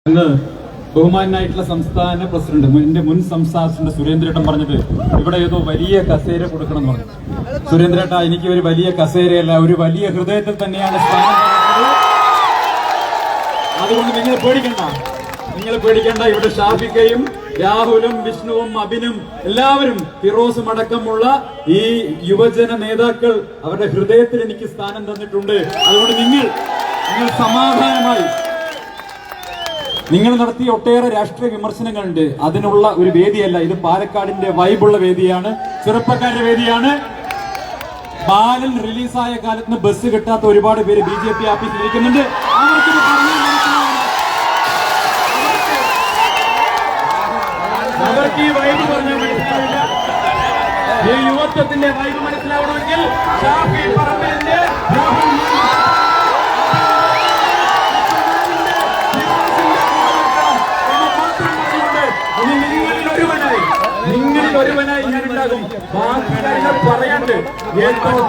അങ്ങ് ബഹുമാനായിട്ടുള്ള സംസ്ഥാന പ്രസിഡന്റ് എന്റെ മുൻ സംസ്ഥാന പ്രസിഡന്റ് സുരേന്ദ്രേട്ടൻ പറഞ്ഞത് ഇവിടെ ഏതോ വലിയ കസേര കൊടുക്കണം എന്ന് പറഞ്ഞു. സുരേന്ദ്രേട്ട, എനിക്ക് ഒരു വലിയ കസേരയല്ല, ഒരു വലിയ ഹൃദയത്തിൽ തന്നെയാണ് സ്ഥാനം. അതുകൊണ്ട് നിങ്ങൾ പേടിക്കണ്ട. ഇവിടെ ഷാഫിക്കയും രാഹുലും വിഷ്ണുവും അബിനും എല്ലാവരും ഫിറോസും അടക്കമുള്ള ഈ യുവജന നേതാക്കൾ അവരുടെ ഹൃദയത്തിൽ എനിക്ക് സ്ഥാനം തന്നിട്ടുണ്ട്. അതുകൊണ്ട് നിങ്ങൾ സമാധാനമായി നിങ്ങൾ നടത്തിയ ഒട്ടേറെ രാഷ്ട്രീയ വിമർശനങ്ങളുണ്ട്. അതിനുള്ള ഒരു വേദിയല്ല ഇത്. പാലക്കാടിന്റെ വൈബുള്ള വേദിയാണ്, ചെറുപ്പക്കാരുടെ വേദിയാണ്. ബാലൻ റിലീസായ കാലത്ത് ബസ് കിട്ടാത്ത ഒരുപാട് പേര് BJP ഓഫീസിൽ ഇരിക്കുന്നുണ്ട്. അവർക്ക് ഈ വൈബ് പറഞ്ഞാൽ മനസ്സിലാവില്ല. ഈ യുവത്വത്തിന്റെ വൈബ് മനസ്സിലാവണമെങ്കിൽ ഷാഫി പറമ്പിലിന്റെ നിങ്ങളിൽ ഒരുവനായി ഞാൻ ഉണ്ടാകും. ബാക്കി കാര്യങ്ങൾ പറയാണ്ട് ഏറ്റവും